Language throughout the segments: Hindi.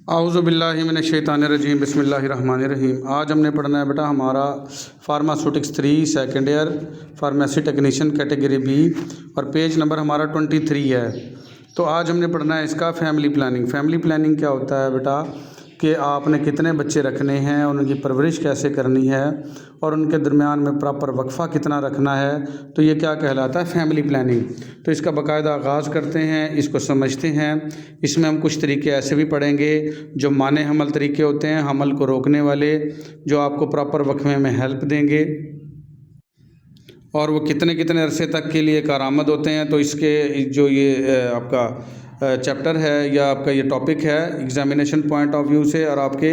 आऊज़ुबिल्लाहिमिनश्शैतानिर्रजीम बिस्मिल्लाहिर्रहमानिर्रहीम। आज हमने पढ़ना है बेटा हमारा pharmaceutics 3 second year pharmacy technician category B और पेज नंबर हमारा 23 है। तो आज हमने पढ़ना है इसका फैमिली प्लानिंग। फैमिली प्लानिंग क्या होता है बेटा कि आपने कितने बच्चे रखने हैं, उनकी परवरिश कैसे करनी है और उनके दरमियान में प्रॉपर वक्फ़ा कितना रखना है, तो ये क्या कहलाता है फैमिली प्लानिंग। तो इसका बाकायदा आगाज़ करते हैं, इसको समझते हैं। इसमें हम कुछ तरीके ऐसे भी पढ़ेंगे जो माने हमल तरीके होते हैं, हमल को रोकने वाले, जो आपको प्रॉपर वक्फ़े में हेल्प देंगे और वो कितने कितने अरसे तक के लिए कारामद होते हैं। तो इसके जो ये आपका चैप्टर है या आपका ये टॉपिक है एग्जामिनेशन पॉइंट ऑफ व्यू से और आपके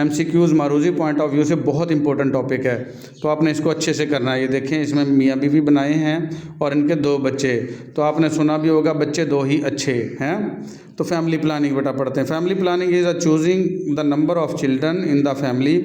एमसीक्यूज़ मारूजी पॉइंट ऑफ व्यू से बहुत इंपॉर्टेंट टॉपिक है। तो आपने इसको अच्छे से करना है। ये देखें, इसमें मियाँ बीवी बनाए हैं और इनके 2 बच्चे। तो आपने सुना भी होगा बच्चे 2 ही अच्छे हैं। तो फैमिली प्लानिंग बेटा पढ़ते हैं। Family planning is a choosing the number of children in the family.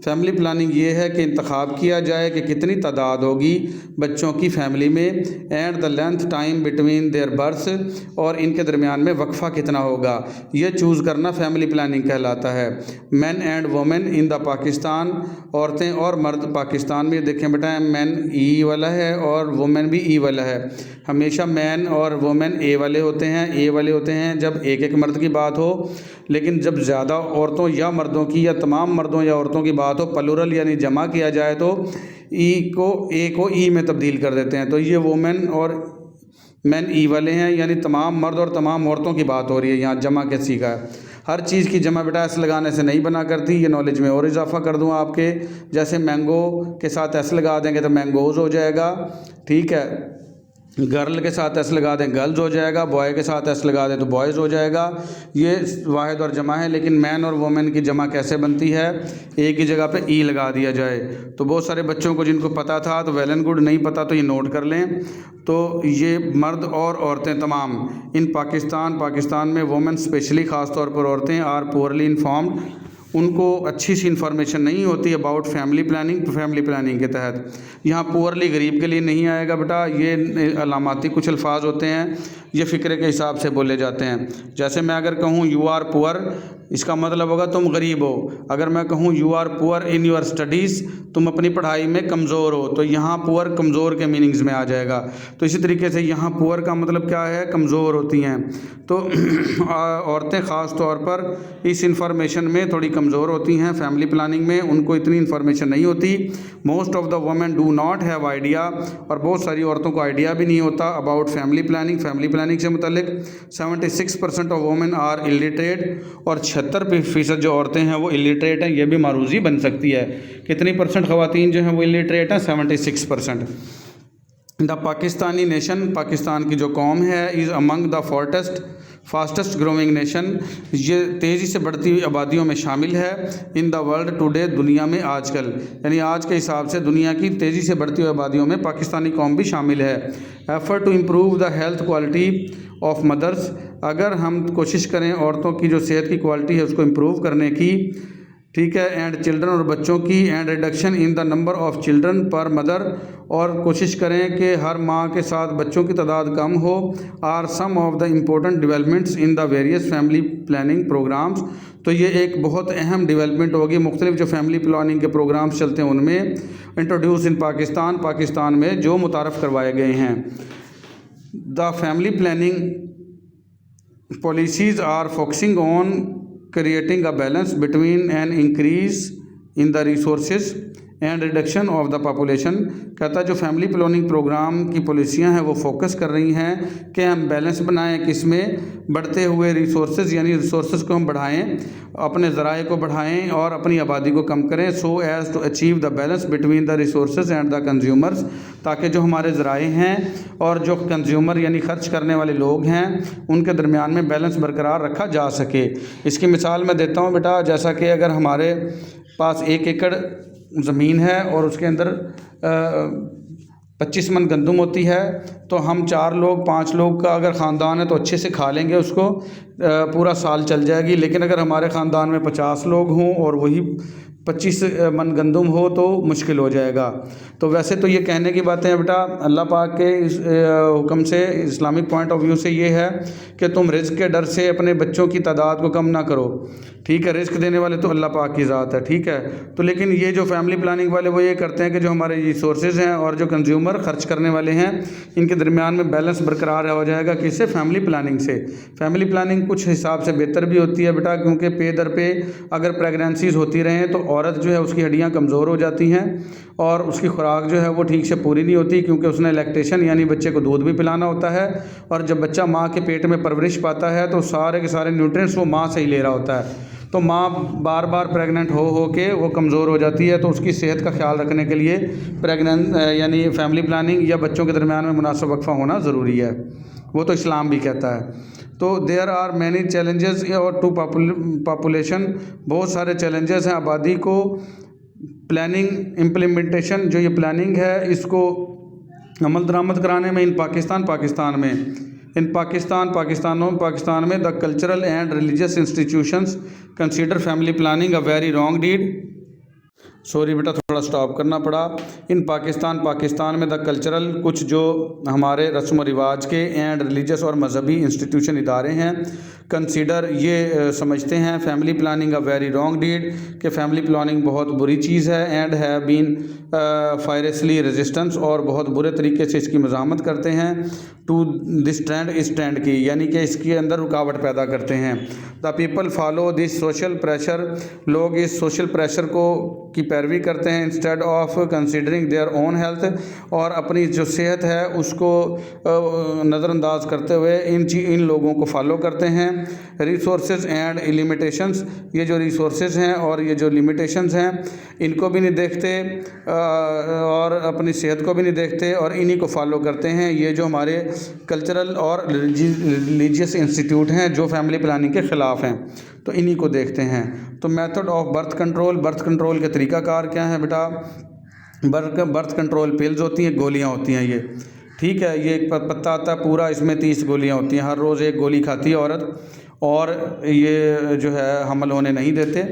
Family planning ये है कि इंतखाब किया जाए कि कितनी तादाद होगी बच्चों की फैमिली में, and the length time between their birth, और इनके दरमियान में वक्फ़ा कितना होगा, ये चूज़ करना फैमिली प्लानिंग कहलाता है। Man and women in the Pakistan, औरतें और मर्द पाकिस्तान में। देखें बेटा, मैन ई वाला है और वोमेन भी ई वाला है। हमेशा मैन और वोमेन ए वाले होते हैं, ए वाले होते हैं जब एक एक मर्द की बात हो, लेकिन जब ज़्यादा औरतों या मर्दों की या तमाम मर्दों या औरतों की बात हो, प्लूरल यानी जमा किया जाए, तो ए को ई में तब्दील कर देते हैं। तो ये वोमेन और मैन ई वाले हैं, यानी तमाम मर्द और तमाम औरतों की बात हो रही है। यहाँ जमा कैसी का है, हर चीज़ की जमा बेटा एस लगाने से नहीं बना करती। ये नॉलेज में और इजाफा कर दूँ आपके, जैसे मैंगो के साथ एस लगा देंगे तो मैंगोज़ हो जाएगा, ठीक है। गर्ल के साथ एस लगा दें गर्ल्स हो जाएगा, बॉय के साथ एस लगा दें तो बॉयज़ हो जाएगा। ये वाहिद और जमा है। लेकिन मैन और वोमेन की जमा कैसे बनती है, एक ही जगह पे ई लगा दिया जाए। तो बहुत सारे बच्चों को जिनको पता था तो वेल एंड गुड, नहीं पता तो ये नोट कर लें। तो ये मर्द और औरतें तमाम इन पाकिस्तान में वोमेन स्पेशली ख़ास तौर पर औरतें आर पुअरली इन्फॉर्म्ड, उनको अच्छी सी इन्फॉर्मेशन नहीं होती अबाउट फैमिली प्लानिंग। तो फैमिली प्लानिंग के तहत यहाँ पुअरली गरीब के लिए नहीं आएगा बेटा। ये अलामाती कुछ अल्फाज होते हैं, ये फ़िक्रे के हिसाब से बोले जाते हैं। जैसे मैं अगर कहूँ यू आर पुअर, इसका मतलब होगा तुम गरीब हो। अगर मैं कहूँ you are poor in your studies, तुम अपनी पढ़ाई में कमज़ोर हो, तो यहाँ पुअर कमज़ोर के मीनिंग्स में आ जाएगा। तो इसी तरीके से यहाँ पुअर का मतलब क्या है, कमज़ोर होती हैं। तो औरतें ख़ास तौर पर इस इंफॉर्मेशन में थोड़ी कमज़ोर होती हैं। फैमिली प्लानिंग में उनको इतनी इन्फॉर्मेशन नहीं होती। Most of the women do not have idea, और बहुत सारी औरतों को आइडिया भी नहीं होता about family planning. Family planning से मुतल्लिक 76% ऑफ वुमेन आर इलिटरेट, और 76% जो औरतें हैं वो इलिटरेट हैं। ये भी मारूजी बन सकती है। कितनी परसेंट ख़वातीन जो हैं वो इलिटरेट हैं, 76%। द पाकिस्तानी नेशन, पाकिस्तान की जो कौम है, is among the fastest growing nation, ये तेज़ी से बढ़ती हुई आबादियों में शामिल है। इन द वर्ल्ड टुडे, दुनिया में आजकल, यानी आज के हिसाब से दुनिया की तेज़ी से बढ़ती हुई आबादियों में पाकिस्तानी कौम भी शामिल है। Effort to improve the health quality of mothers, अगर हम कोशिश करें औरतों की जो सेहत की क्वालिटी है उसको इम्प्रूव करने की, ठीक है, एंड चिल्ड्रन, और बच्चों की, and reduction in the number of children पर मदर, और कोशिश करें कि हर माँ के साथ बच्चों की तादाद कम हो, are some of the important developments in the various family planning programs. तो ये एक बहुत अहम डेवलपमेंट होगी। मुख्तलिफ जो फैमिली प्लानिंग के प्रोग्राम्स चलते हैं उनमें इंट्रोड्यूस इन पाकिस्तान में जो मुतारफ़ करवाए गए हैं। The family planning policies are focusing on creating a balance between an increase in the resources and reduction of the population। कहता है जो फैमिली प्लानिंग प्रोग्राम की पॉलिसियाँ हैं वो फोकस कर रही हैं कि हम बैलेंस बनाएं, किसमें, बढ़ते हुए रिसोर्सेज, यानी रिसोर्सेज को हम बढ़ाएं, अपने ज़राए को बढ़ाएं और अपनी आबादी को कम करें। So as to achieve the balance between the resources and the consumers, ताकि जो हमारे ज़राए हैं और जो कंज्यूमर यानी खर्च करने वाले लोग हैं उनके दरमियान में बैलेंस बरकरार रखा जा सके। इसकी मिसाल मैं देता हूँ बेटा, जैसा कि अगर हमारे पास 1 एकड़ ज़मीन है और उसके अंदर 25 मन गंदम होती है, तो हम 4 लोग 5 लोग का अगर ख़ानदान है तो अच्छे से खा लेंगे, उसको पूरा साल चल जाएगी। लेकिन अगर हमारे ख़ानदान में 50 लोग हों और वही 25 मन गंदम हो तो मुश्किल हो जाएगा। तो वैसे तो ये कहने की बातें हैं बेटा, अल्लाह पाक के इस हुक्म से, इस्लामिक पॉइंट ऑफ व्यू से ये है कि तुम रिस्क के डर से अपने बच्चों की तादाद को कम ना करो, ठीक है। रिस्क देने वाले तो अल्लाह पाक की ज़ात है, ठीक है। तो लेकिन ये जो फैमिली प्लानिंग वाले वो ये करते हैं कि जो हमारे रिसोर्सेज हैं और जो कंज्यूमर खर्च करने वाले हैं, इनके दरमियान में बैलेंस बरकरार हो जाएगा। किससे? फैमिली प्लानिंग से। फैमिली प्लानिंग कुछ हिसाब से बेहतर भी होती है बेटा, क्योंकि पे दर पे अगर प्रेगनेंसीज होती रहें तो औरत जो है उसकी हड्डियाँ कमज़ोर हो जाती हैं और उसकी खुराक जो है वो ठीक से पूरी नहीं होती, क्योंकि उसने लैक्टेशन यानी बच्चे को दूध भी पिलाना होता है। और जब बच्चा माँ के पेट में परवरिश पाता है तो सारे के सारे न्यूट्रिएंट्स वो माँ से ही ले रहा होता है। तो माँ बार बार प्रेग्नेंट हो के वो कमज़ोर हो जाती है। तो उसकी सेहत का ख्याल रखने के लिए यानी फैमिली प्लानिंग या बच्चों के दरमियान में मुनासिब वक्फा होना ज़रूरी है। वो तो इस्लाम भी कहता है। तो देयर आर मैनी चैलेंजेस और टू पॉपुलेशन, बहुत सारे चैलेंजेस हैं आबादी को। प्लानिंग इम्प्लीमेंटेशन, जो ये प्लानिंग है इसको अमल दरामद कराने में इन पाकिस्तान में the cultural and religious institutions consider family planning a very wrong deed. Sorry बेटा, थोड़ा स्टॉप करना पड़ा। इन पाकिस्तान में द कल्चरल, कुछ जो हमारे रस्म व रिवाज के एंड रिलीजियस और मजहबी इंस्टीट्यूशन इदारे हैं, कंसीडर ये समझते हैं family planning a very wrong deed, कि फैमिली प्लानिंग बहुत बुरी चीज़ है। And have been fiercely resistance, और बहुत बुरे तरीके से इसकी मज़ामत करते हैं। टू दिस ट्रेंड, इस ट्रेंड की, यानी कि इसके अंदर रुकावट पैदा करते हैं। The people follow this social pressure, लोग इस सोशल प्रेशर को की पैरवी करते हैं instead of considering their own health, और अपनी जो सेहत है उसको नज़रअंदाज करते हुए इन लोगों को फॉलो करते हैं। रिसोर्सेज एंड लिमिटेशंस, ये जो रिसोर्सेज हैं और ये जो लिमिटेशंस हैं इनको भी नहीं देखते और अपनी सेहत को भी नहीं देखते और इन्हीं को फॉलो करते हैं। ये जो हमारे कल्चरल और रिलीजियस इंस्टीट्यूट हैं जो फैमिली प्लानिंग के ख़िलाफ़ हैं, तो इन्हीं को देखते हैं। तो मेथड ऑफ बर्थ कंट्रोल के तरीक़ाकार क्या है बेटा? बर्थ कंट्रोल पिल्स होती हैं, गोलियां होती हैं ये, ठीक है। ये एक पत्ता आता है पूरा, इसमें 30 गोलियां होती हैं, हर रोज़ एक गोली खाती है औरत, और ये जो है हमल होने नहीं देते।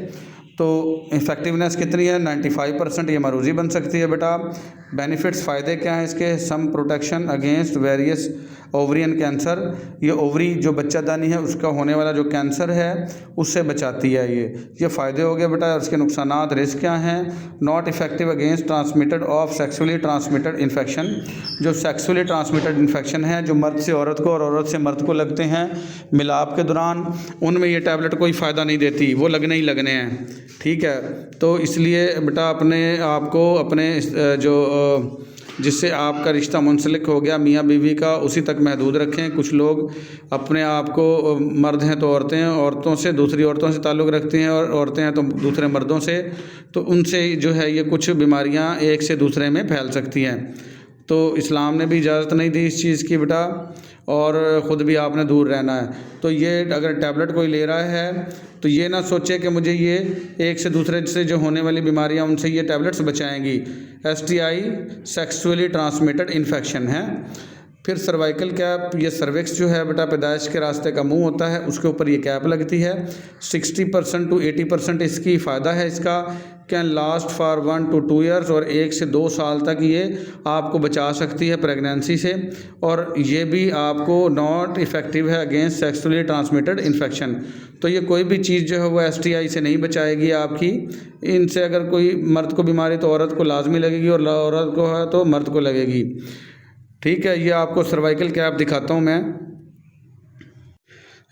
तो इफ़ेक्टिवनेस कितनी है? 95%। ये मरूज़ी बन सकती है बेटा। बेनिफिट्स, फ़ायदे क्या हैं इसके? Some protection against various ovarian cancer, ये ओवरी जो बच्चादानी है उसका होने वाला जो कैंसर है उससे बचाती है ये फ़ायदे हो गए बेटा। इसके नुकसानात, रिस्क क्या हैं? Not effective against transmitted of sexually transmitted infection, जो सेक्सुअली ट्रांसमिटेड इन्फेक्शन है जो मर्द से औरत को और औरत से मर्द को लगते हैं मिलाप के दौरान, उनमें ये टैबलेट कोई फ़ायदा नहीं देती, वो लगने ही लगने हैं, ठीक है। तो इसलिए बेटा अपने आप को अपने जो जिससे आपका रिश्ता मुंसलिक हो गया मियाँ बीवी का, उसी तक महदूद रखें। कुछ लोग अपने आप को, मर्द हैं तो औरतों से, दूसरी औरतों से ताल्लुक़ रखते हैं, और औरतें हैं तो दूसरे मर्दों से, तो उनसे जो है ये कुछ बीमारियां एक से दूसरे में फैल सकती हैं। तो इस्लाम ने भी इजाज़त नहीं दी इस चीज़ की बेटा, और ख़ुद भी आपने दूर रहना है। तो ये अगर टैबलेट कोई ले रहा है तो ये ना सोचे कि मुझे ये एक से दूसरे से जो होने वाली बीमारियां उनसे ये टैबलेट्स बचाएंगी। STI सेक्सुअली ट्रांसमिटेड इन्फेक्शन है। फिर सर्वाइकल कैप, ये सर्विक्स जो है बेटा पैदाइश के रास्ते का मुंह होता है, उसके ऊपर ये कैप लगती है। 60% to 80% इसकी फ़ायदा है इसका। Can last for 1 to 2 years, और 1 से 2 साल तक ये आपको बचा सकती है प्रेगनेंसी से। और ये भी आपको नॉट इफ़ेक्टिव है अगेंस्ट सेक्सुअली ट्रांसमिटेड इन्फेक्शन। तो ये कोई भी चीज़ जो है वो STI से नहीं बचाएगी आपकी। इनसे अगर कोई मर्द को बीमारी तो औरत को लाजमी लगेगी, और औरत को है तो मर्द को लगेगी, ठीक है। ये आपको सर्वाइकल कैप दिखाता हूँ मैं।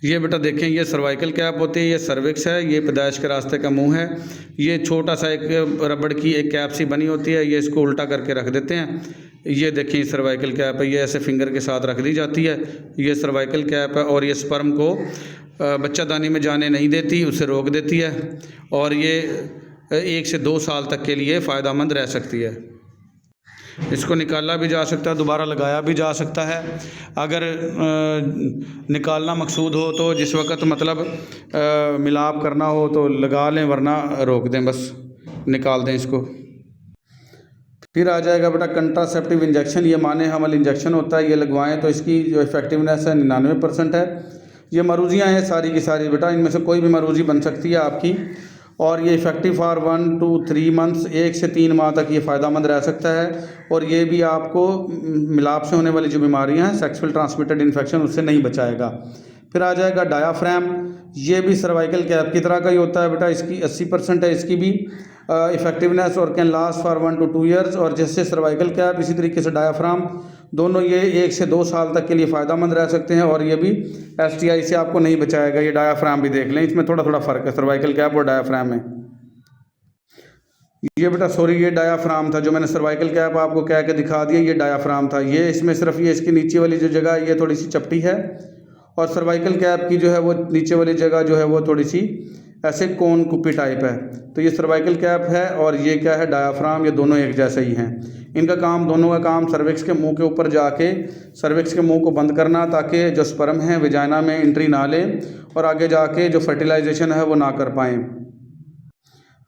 ये बेटा देखें, ये सर्वाइकल कैप होती है, ये सर्विक्स है, ये पैदाइश के रास्ते का मुंह है। ये छोटा सा एक रबड़ की एक कैप सी बनी होती है, ये इसको उल्टा करके रख देते हैं। ये देखिए सर्वाइकल कैप है, ये ऐसे फिंगर के साथ रख दी जाती है। ये सर्वाइकल कैप है, और ये स्पर्म को बच्चादानी में जाने नहीं देती, उसे रोक देती है, और ये 1 से 2 साल तक के लिए फ़ायदेमंद रह सकती है। इसको निकाला भी जा सकता है, दोबारा लगाया भी जा सकता है। अगर निकालना मकसूद हो तो जिस वक़्त मतलब मिलाप करना हो तो लगा लें, वरना रोक दें, बस निकाल दें इसको। फिर आ जाएगा बेटा कंट्रासेप्टिव इंजेक्शन, ये माने हमल इंजेक्शन होता है, ये लगवाएं तो इसकी जो इफ़ेक्टिवनेस है 99% है। ये मरूजियाँ हैं सारी की सारी बेटा, इनमें से कोई भी मरूजी बन सकती है आपकी। और ये इफ़ेक्टिव फॉर 1 to 3 मंथ्स, 1 से 3 माह तक ये फ़ायदेमंद रह सकता है। और ये भी आपको मिलाप से होने वाली जो बीमारियां हैं, सेक्सुअल ट्रांसमिटेड इन्फेक्शन, उससे नहीं बचाएगा। फिर आ जाएगा डायाफ्राम। ये भी सर्वाइकल कैप की तरह का ही होता है बेटा, इसकी 80% है इसकी भी इफ़ेक्टिवनेस और can last for 1 to 2 years. और जैसे सर्वाइकल कैप इसी तरीके से डायाफ्राम, दोनों ये 1 से 2 साल तक के लिए फ़ायदेमंद रह सकते हैं। और ये भी STI से आपको नहीं बचाएगा। ये डायाफ्राम भी देख लें, इसमें थोड़ा थोड़ा फ़र्क है सर्वाइकल कैप और डायाफ्राम में। ये बेटा सॉरी, ये डायाफ्राम था जो मैंने सर्वाइकल कैप आपको कह के दिखा दिया, ये डायाफ्राम था। ये इसमें सिर्फ ये इसकी नीचे वाली जो जगह है ये थोड़ी सी चपटी है, और सर्वाइकल कैप की जो है वो नीचे वाली जगह जो है वो थोड़ी सी ऐसे कोन कुप्पी टाइप है। तो ये सर्वाइकल कैप है और ये क्या है, डायाफ्राम। ये दोनों एक जैसे ही हैं। इनका काम, दोनों का काम सर्विक्स के मुंह के ऊपर जाके सर्विक्स के मुंह को बंद करना, ताकि जो स्पर्म है विजाइना में एंट्री ना ले और आगे जाके जो फर्टिलाइजेशन है वो ना कर पाएँ।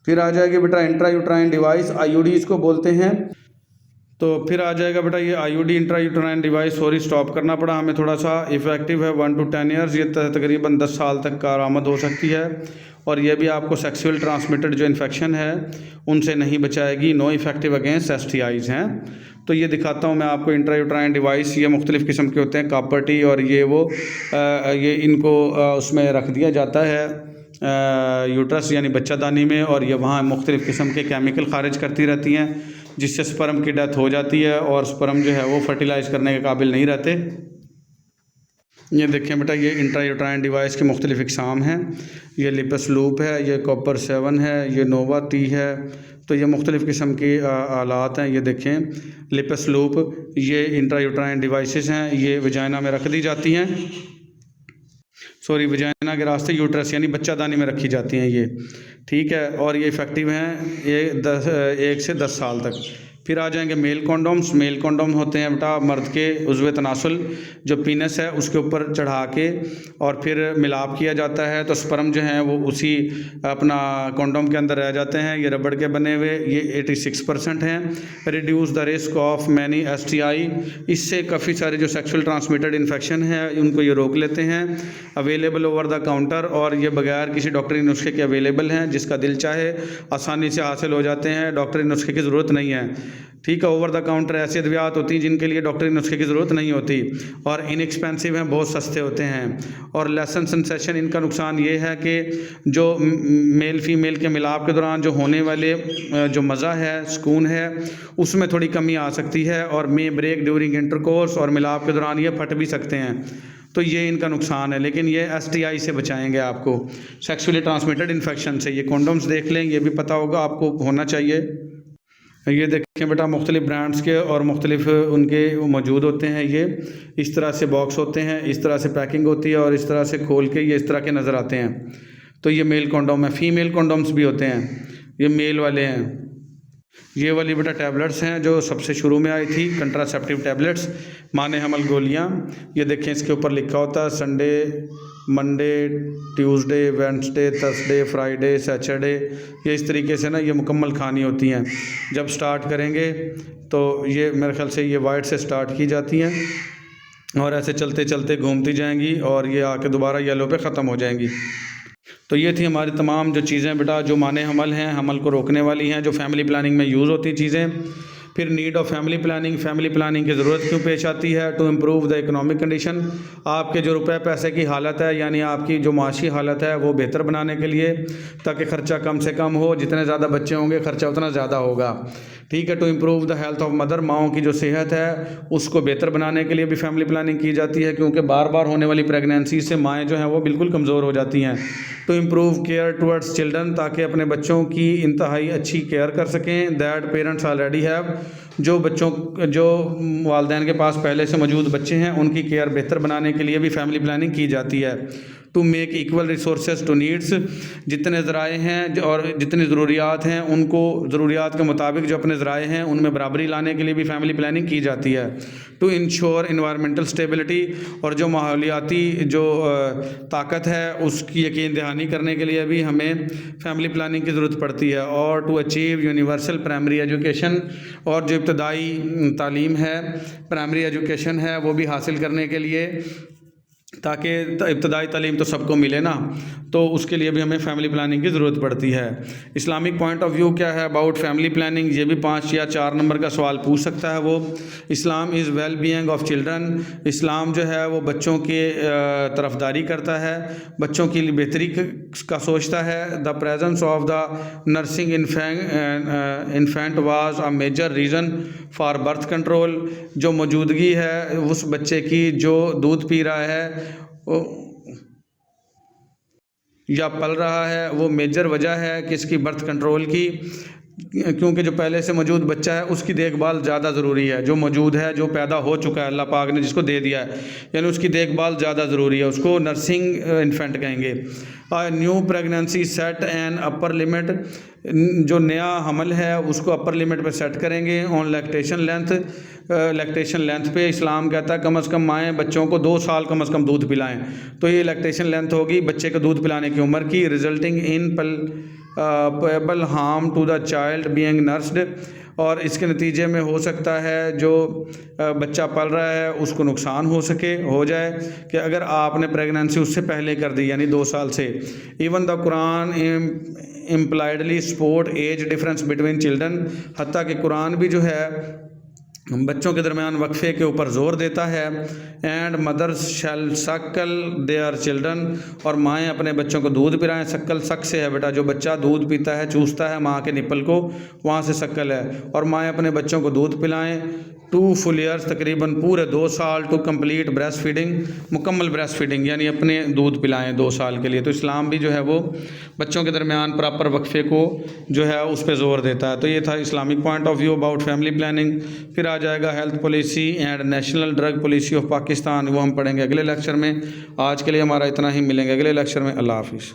फिर आ जाएगी बेटा इंट्रायूट्राइन डिवाइस, IUD इसको बोलते हैं। तो फिर आ जाएगा बेटा ये IUD intrauterine device. Sorry stop करना पड़ा हमें थोड़ा सा। इफ़ेक्टिव है 1 to 10 ईयर्स, ये तकरीबन 10 साल तक कारआमद हो सकती है। और ये भी आपको सेक्सुअल ट्रांसमिटेड जो इन्फेक्शन है उनसे नहीं बचाएगी। नो इफेक्टिव अगेंस्ट STIs हैं। तो ये दिखाता हूँ मैं आपको इंट्रायूट्राइन डिवाइस। ये मुख्तलिफ़ किस्म के होते हैं, कॉपर टी और ये वो ये इनको उसमें रख दिया जाता है यूट्रस यानी बच्चादानी में, और ये वहाँ मुख्तलिफ़ किस्म के केमिकल खारिज करती रहती हैं, जिससे स्पर्म की डेथ हो जाती है और स्पर्म जो है वो फर्टिलाइज़ करने के काबिल नहीं रहते। ये देखें बेटा, ये इंट्रायूट्राइन डिवाइस के मुख्तलिफ़ इक़साम हैं। ये लिपस लूप है, ये कॉपर 7 है, ये नोवा टी है। तो ये मुख्तलिफ़ किस्म की आलात हैं। ये देखें लिपस लूप, ये इंट्रायूट्राइन डिवाइसेस हैं। ये वजाइना में रख दी जाती हैं, सॉरी वजाइना के रास्ते यूट्रस यानी बच्चादानी में रखी जाती हैं ये, ठीक है। और ये इफ़ेक्टिव हैं ये 1 से 10 साल तक। फिर आ जाएंगे मेल कॉन्डोम्स। मेल कॉन्डोम होते हैं बेटा मर्द के उज़्व तनासुल जो पीनस है उसके ऊपर चढ़ा के और फिर मिलाप किया जाता है, तो स्पर्म जो हैं वो उसी अपना कॉन्डोम के अंदर रह जाते हैं। ये रबड़ के बने हुए, ये 86% हैं। Reduce the risk of many STI, इससे काफ़ी सारे जो सेक्सुअल ट्रांसमिटेड इन्फेक्शन है उनको ये रोक लेते हैं। अवेलेबल ओवर द काउंटर, और ये बगैर किसी डॉक्टरी नुस्खे के अवेलेबल हैं, जिसका दिल चाहे आसानी से हासिल हो जाते हैं, डॉक्टरी नुस्खे की ज़रूरत नहीं है, ठीक है। ओवर द काउंटर ऐसी अद्वियात होती हैं जिनके लिए डॉक्टरी नुस्खे की ज़रूरत नहीं होती और इनएक्सपेंसिव हैं, बहुत सस्ते होते हैं। और लेसन सेंसेशन, इनका नुकसान ये है कि जो मेल फीमेल के मिलाप के दौरान जो होने वाले जो मज़ा है, सुकून है, उसमें थोड़ी कमी आ सकती है और मे ब्रेक ड्यूरिंग इंटरकोर्स, और मिलाप के दौरान ये फट भी सकते हैं। तो ये इनका नुकसान है, लेकिन ये STI से बचाएंगे आपको, सेक्सुअली ट्रांसमिटेड इन्फेक्शन से। ये कॉन्डोम्स देख लें, ये भी पता होगा आपको होना चाहिए। ये देखें बेटा मुख्तलिफ़ ब्रांड्स के और मुख्तलिफ़ उनके मौजूद होते हैं। ये इस तरह से बॉक्स होते हैं, इस तरह से पैकिंग होती है और इस तरह से खोल के ये इस तरह के नज़र आते हैं। तो ये मेल कॉन्डोम है। फीमेल कॉन्डोम्स भी होते हैं, ये मेल वाले हैं। ये वाली बेटा टैबलेट्स हैं जो सबसे शुरू में आई थी, कंट्रासेप्टिव टैबलेट्स, माने हमल गोलियाँ। ये देखें इसके ऊपर लिखा होता है Sunday, Monday, Tuesday, Wednesday, Thursday, Friday, Saturday. ये इस तरीके से ना ये मुकम्मल खानी होती हैं। जब स्टार्ट करेंगे तो ये मेरे ख्याल से ये वाइट से स्टार्ट की जाती हैं और ऐसे चलते चलते घूमती जाएंगी और ये आके दोबारा येलो पे ख़त्म हो जाएंगी। तो ये थी हमारी तमाम जो चीज़ें बेटा जो माने हमल हैं, हमल को रोकने वाली हैं, जो फैमिली प्लानिंग में यूज़ होती चीज़ें। फिर नीड ऑफ फैमिली प्लानिंग की ज़रूरत क्यों पेश आती है? To improve the economic condition, आपके जो रुपए पैसे की हालत है यानी आपकी जो माशी हालत है वो बेहतर बनाने के लिए, ताकि ख़र्चा कम से कम हो। जितने ज़्यादा बच्चे होंगे ख़र्चा उतना ज़्यादा होगा, ठीक है। To improve the health of mother, माओं की जो सेहत है उसको बेहतर बनाने के लिए भी फैमिली प्लानिंग की जाती है, क्योंकि बार बार होने वाली प्रेगनेंसी से माएँ जो हैं वो बिल्कुल कमज़ोर हो जाती हैं। To improve care towards children, ताकि अपने बच्चों की इंतहाई अच्छी केयर कर सकें। दैट पेरेंट्स ऑलरेडी हैव, जो वालिदैन के पास पहले से मौजूद बच्चे हैं उनकी केयर बेहतर बनाने के लिए भी फैमिली प्लानिंग की जाती है। To make equal resources to needs, जितने ज़राए हैं और जितनी ज़रूरियात हैं उनको ज़रूरियात के मुताबिक जो अपने ज़राए हैं उनमें बराबरी लाने के लिए भी फैमिली प्लानिंग की जाती है। टू इंश्योर इन्वायरमेंटल स्टेबिलिटी, और जो माहौलियाती जो ताकत है उसकी यकीन दहानी करने के लिए भी हमें फैमिली प्लानिंग की ज़रूरत पड़ती है। और to achieve universal primary education, और जो इब्तदाई तालीम है, प्राइमरी एजुकेशन है, वो भी हासिल करने के लिए ताकि इब्तदाई तालीम तो सबको मिले ना, तो उसके लिए भी हमें फैमिली प्लानिंग की ज़रूरत पड़ती है। इस्लामिक पॉइंट ऑफ व्यू क्या है अबाउट फैमिली प्लानिंग, ये भी 5 या 4 नंबर का सवाल पूछ सकता है वो। Islam is well being of children, Islam जो है वो बच्चों की तरफदारी करता है, बच्चों की बेहतरी का सोचता है। The presence of the nursing infant was a major reason for birth control, जो मौजूदगी है उस बच्चे की जो दूध पी रहा है या पल रहा है, वो मेजर वजह है कि इसकी बर्थ कंट्रोल की, क्योंकि जो पहले से मौजूद बच्चा है उसकी देखभाल ज़्यादा ज़रूरी है। जो मौजूद है, जो पैदा हो चुका है, अल्लाह पाक ने जिसको दे दिया है, यानी उसकी देखभाल ज़्यादा ज़रूरी है, उसको नर्सिंग इन्फेंट कहेंगे। New pregnancy set and upper limit, जो नया हमल है उसको अपर लिमिट पे सेट करेंगे। ऑन लैक्टेशन लेंथ पे इस्लाम कहता है कम से कम माएँ बच्चों को 2 साल कम से कम दूध पिलाएं, तो ये लैक्टेशन लेंथ होगी बच्चे को दूध पिलाने की उम्र की। Resulting in pebble harm to the child being nursed, और इसके नतीजे में हो सकता है जो बच्चा पल रहा है उसको नुकसान हो जाए कि अगर आपने प्रेगनेंसी उससे पहले कर दी, यानी 2 साल से। Even the Quran impliedly support age difference between children, हत्ता कि कुरान भी जो है बच्चों के दरमियान वक्फे के ऊपर ज़ोर देता है। And mothers shall suckle their children, और माएँ अपने बच्चों को दूध पिलाएं। सक्कल शक से है बेटा, जो बच्चा दूध पीता है, चूसता है माँ के निप्पल को, वहाँ से सक्कल है। और माएँ अपने बच्चों को दूध पिलाएं 2 फुल ईयर्स, तकरीबन पूरे 2 साल, टू कंप्लीट ब्रेस्ट फीडिंग, मुकम्मल ब्रेस्ट फीडिंग, यानी अपने दूध पिलाएं 2 साल के लिए। तो इस्लाम भी जो है वो बच्चों के दरमियान प्रॉपर वक्फे को जो है उस पर ज़ोर देता है। तो ये था Islamic point of view about family planning. फिर आ जाएगा health policy and national drug policy of Pakistan, वो हम पढ़ेंगे अगले लेक्चर में। आज के लिए हमारा इतना ही, मिलेंगे अगले लेक्चर में। अल्लाह हाफिज़।